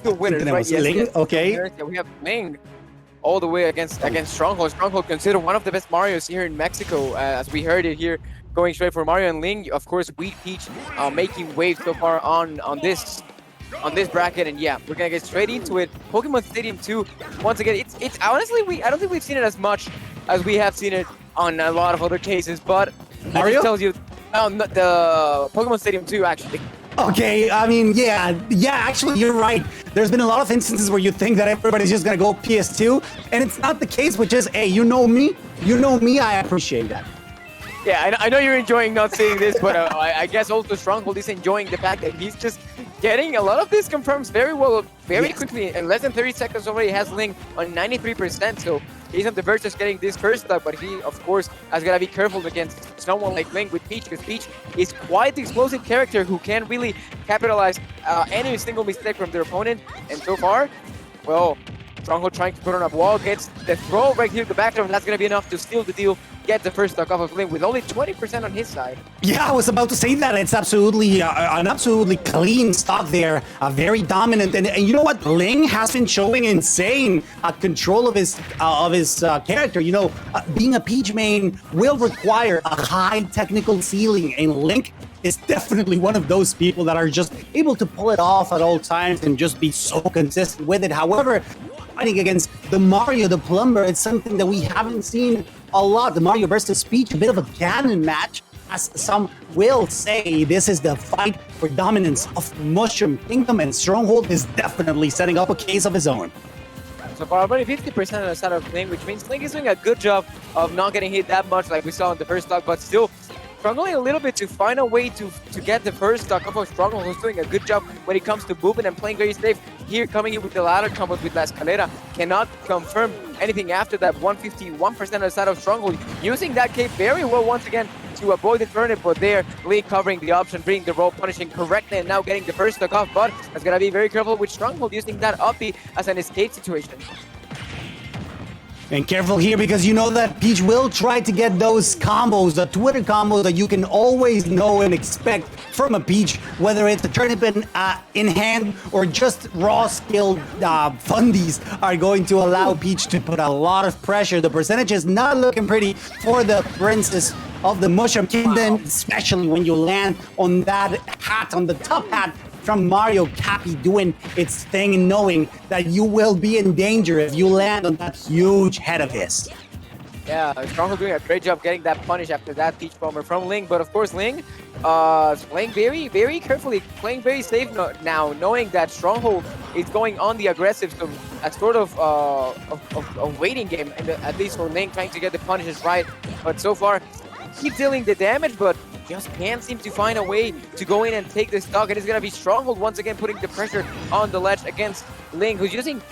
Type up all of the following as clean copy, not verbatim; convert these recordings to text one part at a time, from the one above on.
two winners, right? Yes, Ling, yes. okay. Yeah, we have Ling all the way against Stronghold. Stronghold considered one of the best Marios here in Mexico, as we heard it here, going straight for Mario and Ling. Of course, Wheat Peach making waves so far on this bracket, and yeah, we're gonna get straight into it. Pokemon Stadium 2, once again, it's honestly I don't think we've seen it as much as we have seen it on a lot of other cases, but Mario it tells you the Pokemon Stadium 2 actually. Okay, I mean, yeah, actually, you're right. There's been a lot of instances where you think that everybody's just gonna go PS2, and it's not the case, which is, hey, you know me, I appreciate that. Yeah, I know you're enjoying not seeing this, but I guess also Stronghold is enjoying the fact that he's just getting a lot of this confirms very well, very quickly. In less than 30 seconds already has Ling on 93%, so he's on the verge of getting this first stock, but he, of course, has got to be careful against someone like Ling with Peach, because Peach is quite the explosive character who can really capitalize any single mistake from their opponent, and so far, well, Stronghold trying to put on a wall, gets the throw right here at the back door, and that's going to be enough to steal the deal, get the first stock off of Ling with only 20% on his side. Yeah, I was about to say that. It's absolutely an absolutely clean stock there, very dominant, and you know what? Ling has been showing insane control of his character. You know, being a Peach main will require a high technical ceiling, and Link is definitely one of those people that are just able to pull it off at all times and just be so consistent with it. However, fighting against the Mario, the Plumber, it's something that we haven't seen a lot. The Mario versus Peach, a bit of a canon match, as some will say. This is the fight for dominance of Mushroom Kingdom, and Stronghold is definitely setting up a case of his own. So far, already 50% on the side of Ling, which means Ling is doing a good job of not getting hit that much like we saw in the first stock, but still struggling a little bit to find a way to get the first stock of Stronghold, who's doing a good job when it comes to moving and playing very safe. Here, coming in with the ladder combos with La Escalera, cannot confirm anything after that. 151% on the side of Stronghold, using that cape very well once again to avoid the turnip, but there, Lee covering the option, bringing the roll, punishing correctly, and now getting the first stock off, but has got to be very careful with Stronghold using that up B as an escape situation. And careful here, because you know that Peach will try to get those combos, the Twitter combos that you can always know and expect from a Peach, whether it's a turnip in hand or just raw skilled fundies are going to allow Peach to put a lot of pressure. The percentage is not looking pretty for the Princess of the Mushroom Kingdom, especially when you land on that hat, on the top hat from Mario Cappy doing its thing, knowing that you will be in danger if you land on that huge head of his. Yeah, Stronghold doing a great job getting that punish after that Peach Bomber from Ling, but of course Ling is playing very, very carefully, playing very safe now, knowing that Stronghold is going on the aggressive, so a sort of a waiting game, and at least for Ling trying to get the punishes right, but so far keep dealing the damage, but just can't seem to find a way to go in and take the stock. It is going to be Stronghold once again putting the pressure on the ledge against Ling, who's using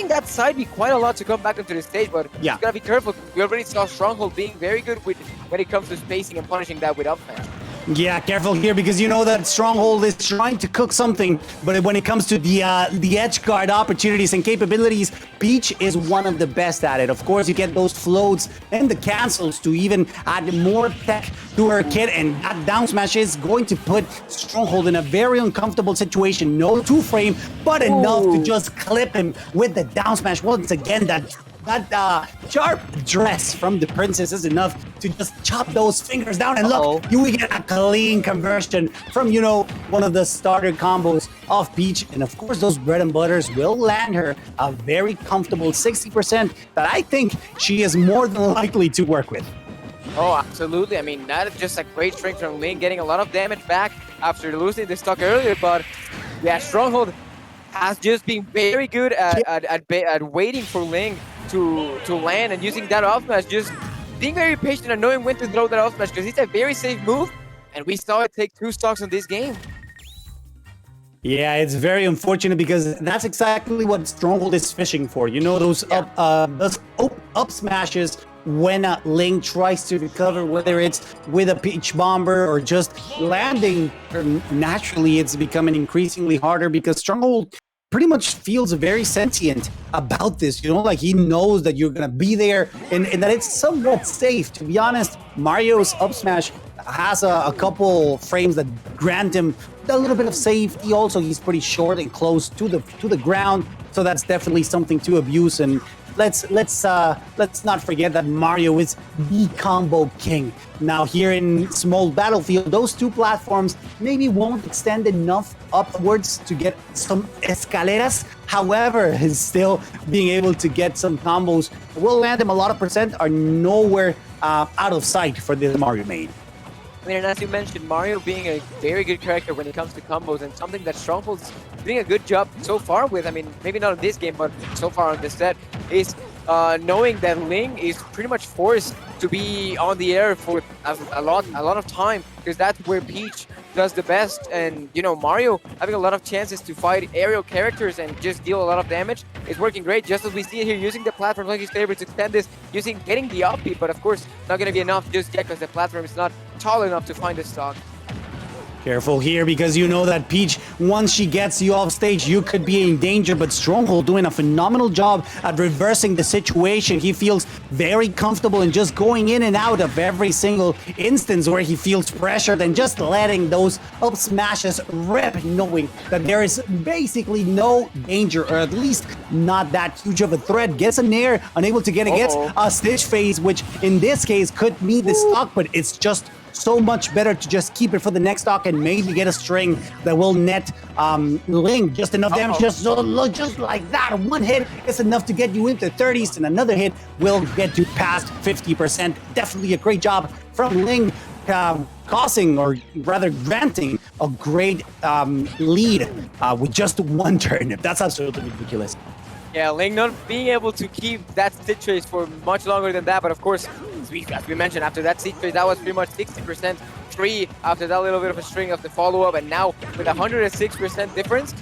that side B quite a lot to come back into the stage, but he's got to be careful. We already saw Stronghold being very good with when it comes to spacing and punishing that with up smash. Yeah, careful here, because you know that Stronghold is trying to cook something, but when it comes to the edge guard opportunities and capabilities, Peach is one of the best at it. Of course, you get those floats and the cancels to even add more tech to her kit, and that down smash is going to put Stronghold in a very uncomfortable situation. No two-frame, but enough to just clip him with the down smash. Once again, that sharp dress from the princess is enough to just chop those fingers down, and look, you will get a clean conversion from, you know, one of the starter combos of Peach. And of course, those bread and butters will land her a very comfortable 60% that I think she is more than likely to work with. Oh, absolutely. I mean, that is just a great strength from Ling, getting a lot of damage back after losing the stock earlier, but yeah, Stronghold has just been very good at waiting for Ling to land and using that off smash, just being very patient and knowing when to throw that off smash, because it's a very safe move, and we saw it take 2 stocks in this game. Yeah, it's very unfortunate, because that's exactly what Stronghold is fishing for. You know, those up smashes when Ling tries to recover, whether it's with a Peach Bomber or just landing naturally. It's becoming increasingly harder, because Stronghold pretty much feels very sentient about this, you know, like he knows that you're gonna be there, and that it's somewhat safe. To be honest, Mario's up smash has a couple frames that grant him a little bit of safety. Also, he's pretty short and close to the ground, so that's definitely something to abuse. And let's not forget that Mario is the combo king. Now here in small battlefield, those two platforms maybe won't extend enough upwards to get some escaleras. However, his still being able to get some combos will land him a lot of percent are nowhere out of sight for this Mario main. I mean, and as you mentioned, Mario being a very good character when it comes to combos, and something that Stronghold's doing a good job so far with, I mean, maybe not in this game, but so far on this set, is knowing that Ling is pretty much forced to be on the air for a lot of time, because that's where Peach does the best. And, you know, Mario having a lot of chances to fight aerial characters and just deal a lot of damage is working great, just as we see it here, using the platform like his favorite to extend this, getting the upbeat, but of course, not going to be enough just yet, because the platform is not tall enough to find the stock. Careful here, because you know that Peach, once she gets you off stage, you could be in danger. But Stronghold doing a phenomenal job at reversing the situation. He feels very comfortable in just going in and out of every single instance where he feels pressured and just letting those up smashes rip, knowing that there is basically no danger, or at least not that huge of a threat. Gets a nair, unable to get against a Stitch phase, which in this case could meet the stock, but it's just so much better to just keep it for the next stock and maybe get a string that will net Ling just enough damage, just like that. One hit is enough to get you into 30s, and another hit will get you past 50%. Definitely a great job from Ling, causing, or rather granting, a great lead with just one turnip. That's absolutely ridiculous. Yeah, Ling not being able to keep that Stitch phase for much longer than that, but of course, as we mentioned, after that Stitch phase, that was pretty much 60% free after that little bit of a string of the follow-up, and now with 106% difference,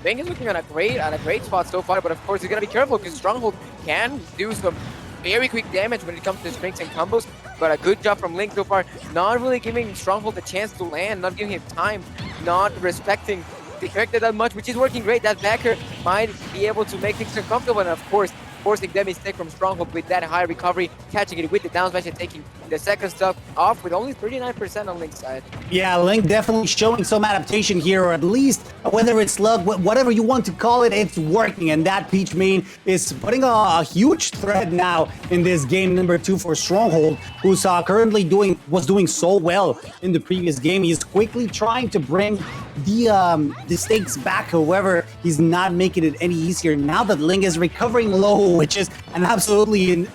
Ling is looking on a great spot so far, but of course, he's gonna be careful, because Stronghold can do some very quick damage when it comes to strings and combos, but a good job from Ling so far, not really giving Stronghold the chance to land, not giving him time, not respecting the character that much, which is working great. That backer might be able to make things uncomfortable, and of course, forcing the mistake from Stronghold with that high recovery, catching it with the down smash and taking the second stuff off with only 39% on Link's side. Yeah, Link definitely showing some adaptation here, or at least whether it's luck, whatever you want to call it, it's working. And that Peach main is putting a huge threat now in this game number 2 for Stronghold, who's currently was doing so well in the previous game. He's quickly trying to bring the stakes back. However, he's not making it any easier now that Ling is recovering low, which is an absolutely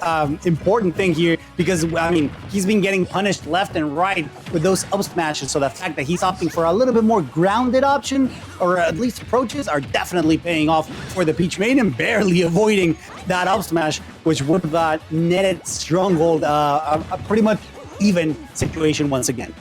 important thing here, because I mean, he's been getting punished left and right with those up smashes. So the fact that he's opting for a little bit more grounded option, or at least approaches, are definitely paying off for the Peach main, and barely avoiding that up smash, which would have netted Stronghold a pretty much even situation once again.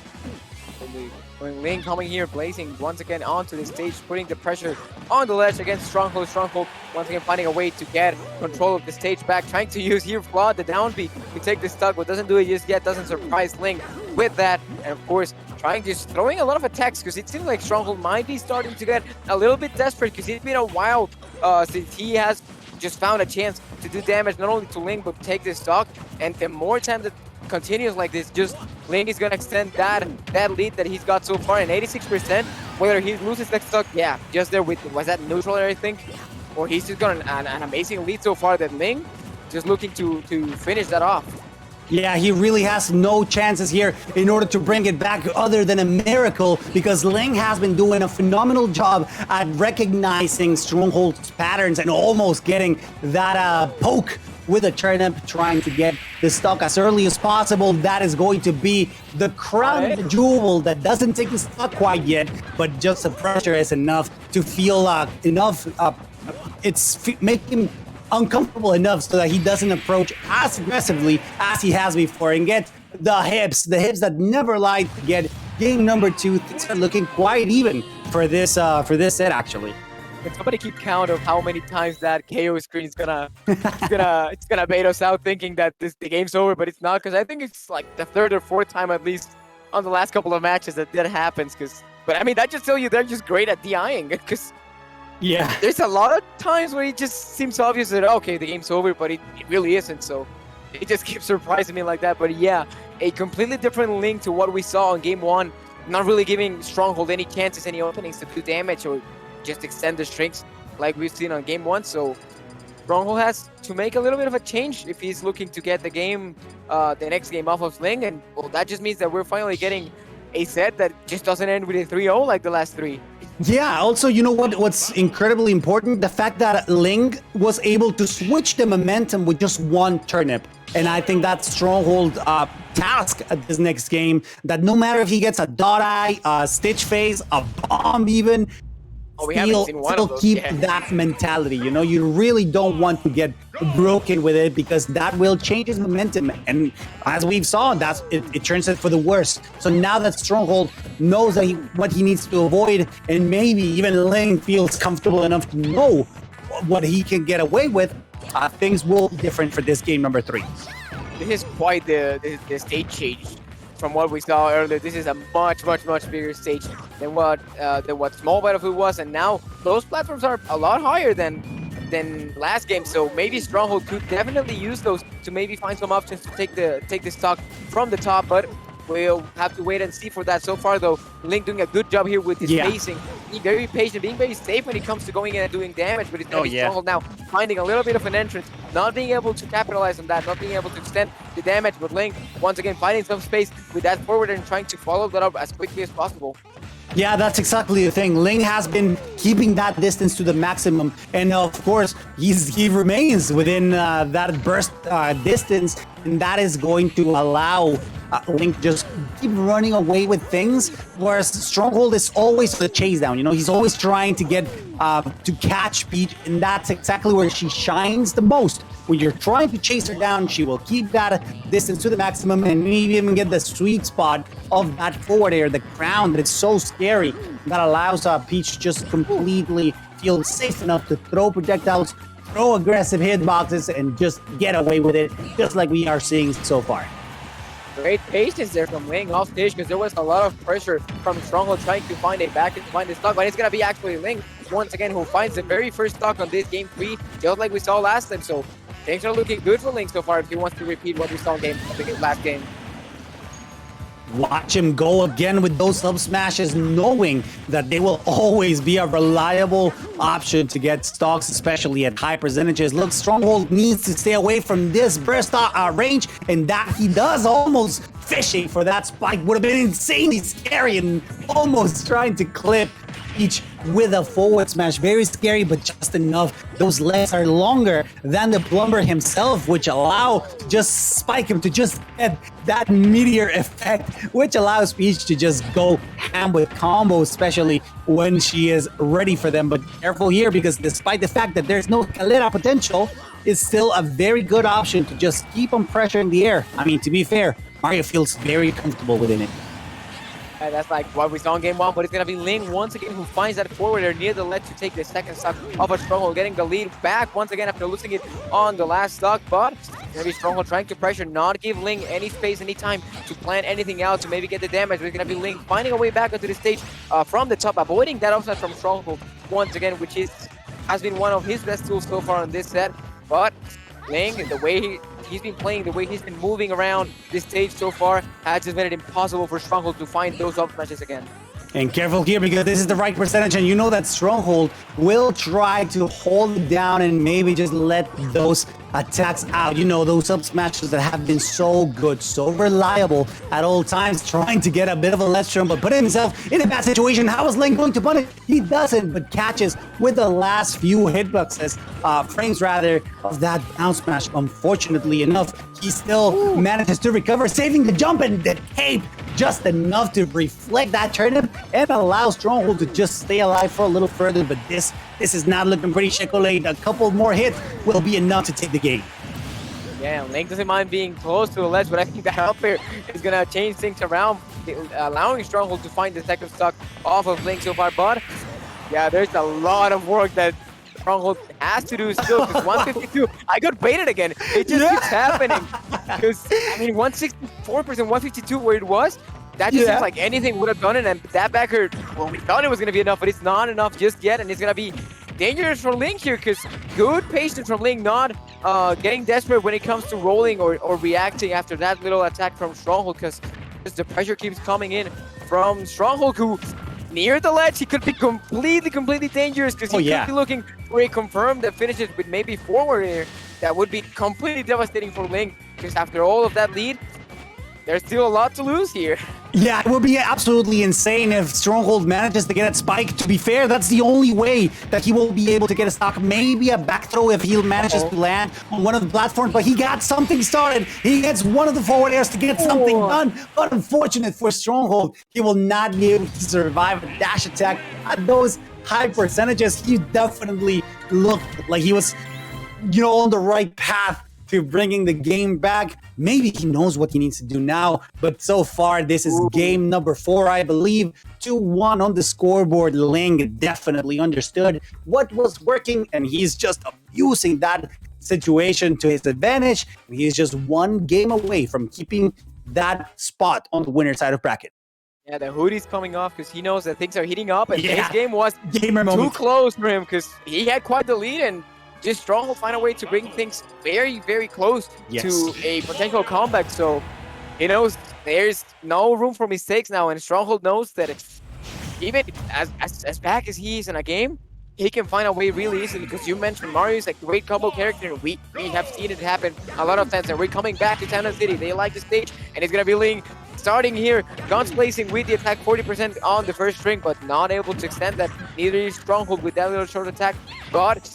Ling coming here, blazing once again onto the stage, putting the pressure on the ledge against Stronghold. Stronghold once again finding a way to get control of the stage back, trying to use here Flood, the down B, to take the stock, but doesn't do it just yet, doesn't surprise Ling with that. And of course, throwing a lot of attacks, because it seems like Stronghold might be starting to get a little bit desperate, because it's been a while since he has just found a chance to do damage not only to Ling, but take this stock. And the more time that continues like this, just Ling is gonna extend that lead that he's got so far in 86%. Whether he loses next stock, yeah, just there with, was that neutral, I think, or he's just got an amazing lead so far that Ling just looking to finish that off. Yeah, he really has no chances here in order to bring it back other than a miracle, because Ling has been doing a phenomenal job at recognizing Stronghold's patterns and almost getting that poke with a turnip, trying to get the stock as early as possible. That is going to be the crown jewel that doesn't take the stock quite yet, but just the pressure is enough to feel making him uncomfortable enough so that he doesn't approach as aggressively as he has before, and get the hips that never lie to get game number 2. Things are looking quite even for this set, actually. Can somebody keep count of how many times that KO screen is gonna it's gonna bait us out, thinking that the game's over, but it's not, because I think it's like the 3rd or 4th time at least on the last couple of matches that happens. But I mean, that just tells you they're just great at DIing, because yeah, there's a lot of times where it just seems obvious that okay, the game's over, but it really isn't. So it just keeps surprising me like that. But yeah, a completely different Ling to what we saw in game 1, not really giving Stronghold any chances, any openings to do damage or just extend the strings like we've seen on game 1. So Stronghold has to make a little bit of a change if he's looking to get the next game off of Ling, and well, that just means that we're finally getting a set that just doesn't end with a 3-0 like the last 3. Yeah, also, you know what's incredibly important? The fact that Ling was able to switch the momentum with just one turnip. And I think that's Stronghold task at this next game, that no matter if he gets a dot eye, a stitch phase, a bomb even, we haven't seen one of those keep yet. that mentality. You know, you really don't want to get broken with it, because that will change his momentum. And as we've saw, it turns it for the worse. So now that Stronghold knows that what he needs to avoid, and maybe even Ling feels comfortable enough to know what he can get away with, things will be different for this game number 3. This is quite the stage change from what we saw earlier. This is a much bigger stage than what Small Battlefield was, and now those platforms are a lot higher than last game. So maybe Stronghold could definitely use those to maybe find some options to take the stock from the top, but we'll have to wait and see for that. So far though, Ling doing a good job here with his pacing, being very patient, being very safe when it comes to going in and doing damage, but it's going to be Stronghold now finding a little bit of an entrance, not being able to capitalize on that, not being able to extend the damage, but Ling once again finding some space with that forward and trying to follow that up as quickly as possible. Yeah, that's exactly the thing. Ling has been keeping that distance to the maximum, and of course, he remains within that burst distance, and that is going to allow Ling to just keep running away with things, whereas Stronghold is always the chase down. You know, he's always trying to get to catch Peach, and that's exactly where she shines the most. When you're trying to chase her down, she will keep that distance to the maximum and maybe even get the sweet spot of that forward air, the ground that is so scary, that allows Peach to just completely feel safe enough to throw projectiles, throw aggressive hitboxes, and just get away with it, just like we are seeing so far. Great patience there from Ling off stage, because there was a lot of pressure from Stronghold trying to find a back and find the stock, but it's going to be actually Ling once again who finds the very first stock on this game 3, just like we saw last time. So things are looking good for Ling so far if he wants to repeat what we saw in last game. Watch him go again with those sub smashes, knowing that they will always be a reliable option to get stocks, especially at high percentages. Look, Stronghold needs to stay away from this burst range, and that he does. Almost fishing for that spike would have been insanely scary, and almost trying to clip Peach with a forward smash. Very scary, but just enough. Those legs are longer than the Plumber himself, which allow to just spike him to just get that meteor effect, which allows Peach to just go ham with combos, especially when she is ready for them. But careful here, because despite the fact that there's no Calera potential, it's still a very good option to just keep on pressure in the air. I mean, to be fair, Mario feels very comfortable within it. That's like what we saw in game 1, but it's going to be Ling once again who finds that forwarder near the ledge to take the second stock of a Stronghold, getting the lead back once again after losing it on the last stock. But it's going to be Stronghold trying to pressure, not give Ling any space, any time to plan anything out to maybe get the damage. But it's going to be Ling finding a way back onto the stage from the top, avoiding that offset from Stronghold once again, which has been one of his best tools so far on this set. But Ling, the way he's been playing, the way he's been moving around this stage so far, has just made it impossible for Stronghold to find those up smashes again. And careful here, because this is the right percentage, and you know that Stronghold will try to hold it down and maybe just let those attacks out. You know, those up smashes that have been so good, so reliable at all times, trying to get a bit of a left turn, but putting himself in a bad situation. How is Ling going to punish? He doesn't, but catches with the last few hitboxes, frames rather, of that down smash. Unfortunately enough, he still manages to recover, saving the jump and the tape just enough to reflect that turnip and allow Stronghold to just stay alive for a little further. But this is not looking pretty chocolate. A couple more hits will be enough to take the game. Yeah, Ling doesn't mind being close to the ledge, but I think that up here is going to change things around, allowing Stronghold to find the second stock off of Ling so far. But yeah, there's a lot of work that Stronghold has to do still, because 152, I got baited again. It just keeps happening. Because, I mean, 164%, 152 where it was, that just seems like anything would have done it. And that backer, well, we thought it was going to be enough, but it's not enough just yet. And it's going to be dangerous for Ling here, because good patience from Ling, not getting desperate when it comes to rolling or reacting after that little attack from Stronghold, because the pressure keeps coming in from Stronghold, who near the ledge, he could be completely dangerous, because he could be looking for a confirm that finishes with maybe forward air. That would be completely devastating for Ling, because after all of that lead, there's still a lot to lose here. Yeah, it would be absolutely insane if Stronghold manages to get that spike. To be fair, that's the only way that he will be able to get a stock. Maybe a back throw if he manages to land on one of the platforms, but he got something started. He gets one of the forward airs to get something done, but unfortunate for Stronghold, he will not be able to survive a dash attack at those high percentages. He definitely looked like he was, on the right path to bringing the game back. Maybe he knows what he needs to do now, but so far this is game number 4, I believe. 2-1 on the scoreboard. Ling definitely understood what was working, and he's just abusing that situation to his advantage. He's just one game away from keeping that spot on the winner side of bracket. Yeah, the hoodie's coming off because he knows that things are heating up, and his game was Gamer too moment. close for him, because he had quite the lead, and just Stronghold find a way to bring things very close to a potential comeback. So he knows there's no room for mistakes now, and Stronghold knows that it's, even as back as he is in a game, he can find a way really easily, because you mentioned Mario is a great combo character, and we have seen it happen a lot of times, and we're coming back to Town City. They like the stage, and it's gonna be Ling starting here, guns placing with the attack 40% on the first string, but not able to extend that. Neither is Stronghold with that little short attack, but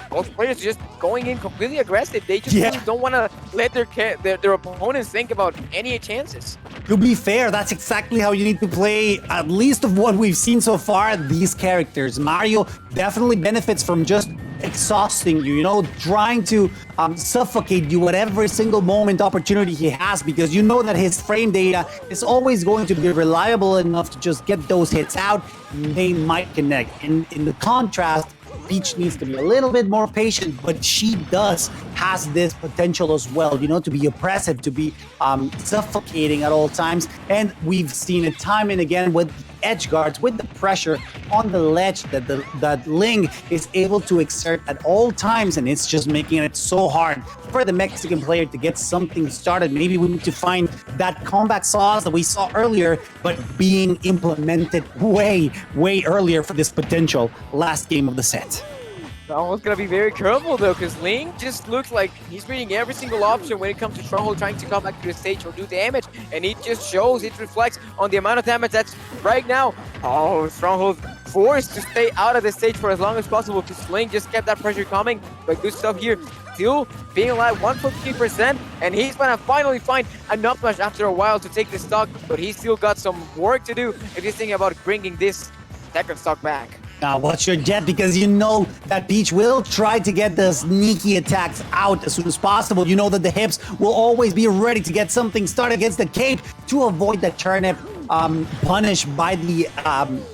both players just going in completely aggressive. They just really don't want to let their opponents think about any chances. To be fair, that's exactly how you need to play, at least of what we've seen so far, these characters. Mario definitely benefits from just exhausting you, trying to suffocate you at every single moment opportunity he has, because you know that his frame data is always going to be reliable enough to just get those hits out, and they might connect. In the contrast, Peach needs to be a little bit more patient, but she has this potential as well, to be oppressive, to be suffocating at all times. And we've seen it time and again with edge guards, with the pressure on the ledge that Ling is able to exert at all times, and it's just making it so hard for the Mexican player to get something started. Maybe we need to find that comeback sauce that we saw earlier, but being implemented way earlier for this potential last game of the set. Stronghold's gonna be very careful though, because Ling just looks like he's reading every single option when it comes to Stronghold trying to come back to the stage or do damage, and it just shows, it reflects on the amount of damage that's right now. Oh, Stronghold forced to stay out of the stage for as long as possible, because Ling just kept that pressure coming. But good stuff here, still being alive 150%, and he's gonna finally find enough match after a while to take the stock, but he's still got some work to do if he's thinking about bringing this second stock back. Now watch your jet, because you know that Peach will try to get the sneaky attacks out as soon as possible. You know that the hips will always be ready to get something started against the cape to avoid that turnip punished by the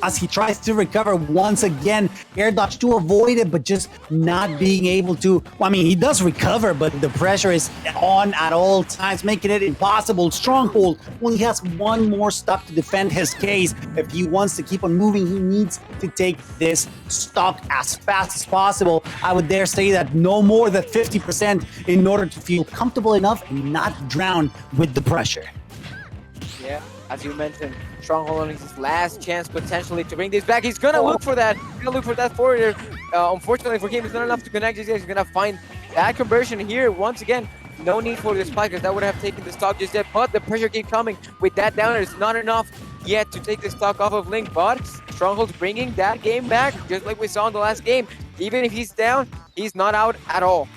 as he tries to recover once again. Air dodge to avoid it, but just not being able to. Well, I mean, he does recover, but the pressure is on at all times, making it impossible. Stronghold only has one more stock to defend his case. If he wants to keep on moving, he needs to take this stock as fast as possible. I would dare say that no more than 50% in order to feel comfortable enough and not drown with the pressure. Yeah, as you mentioned, Stronghold on his last chance potentially to bring this back. He's gonna look for that. He's gonna look for that forward. Unfortunately for him, it's not enough to connect. He's gonna find that conversion here once again. No need for this spike, because that would have taken the stock just yet. But the pressure keeps coming with that downer. It's not enough yet to take the stock off of Ling. But Stronghold's bringing that game back, just like we saw in the last game. Even if he's down, he's not out at all.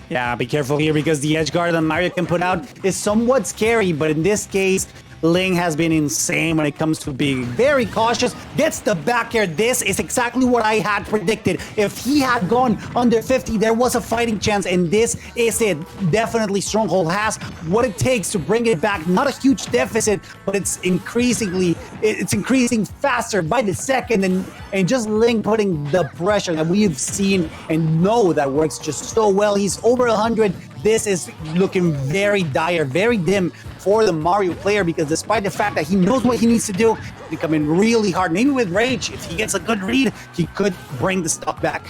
Yeah, be careful here, because the edge guard that Mario can put out is somewhat scary, but in this case, Ling has been insane when it comes to being very cautious. Gets the back air. This is exactly what I had predicted. If he had gone under 50, there was a fighting chance, and this is it. Definitely Stronghold has what it takes to bring it back. Not a huge deficit, but it's increasing faster by the second, and just Ling putting the pressure that we've seen and know that works just so well. He's over 100. This is looking very dire, very dim for the Mario player, because despite the fact that he knows what he needs to do, he's coming really hard. Maybe with Rage, if he gets a good read, he could bring the stock back.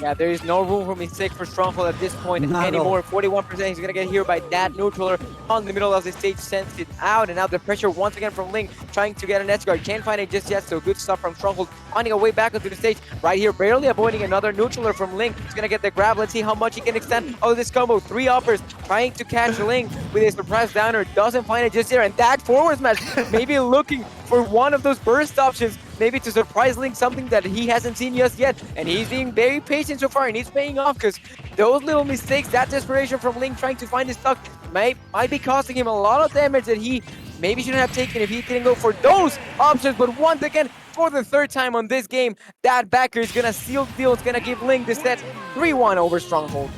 Yeah, there is no room for mistake for Stronghold at this point anymore. 41%, he's going to get here by that neutraler on the middle of the stage, sends it out, and now the pressure once again from Ling, trying to get an edge guard. Can't find it just yet, so good stuff from Stronghold, finding a way back onto the stage. Right here, barely avoiding another neutraler from Ling. He's going to get the grab. Let's see how much he can extend. Oh, this combo, 3 uppers, trying to catch Ling with a surprise downer. Doesn't find it just here, and that forward smash, maybe looking for one of those burst options, maybe to surprise Ling, something that he hasn't seen just yet. And he's being very patient so far, and he's paying off, because those little mistakes, that desperation from Ling trying to find his stock might be costing him a lot of damage that he maybe shouldn't have taken if he didn't go for those options. But once again, for the 3rd time on this game, that backer is going to seal the deal. It's going to give Ling the set 3-1 over Stronghold.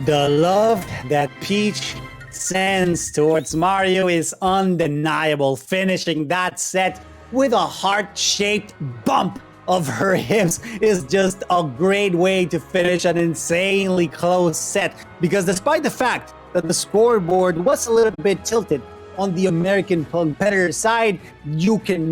The love that Peach sends towards Mario is undeniable, finishing that set with a heart-shaped bump of her hips is just a great way to finish an insanely close set, because despite the fact that the scoreboard was a little bit tilted on the American competitor side, you can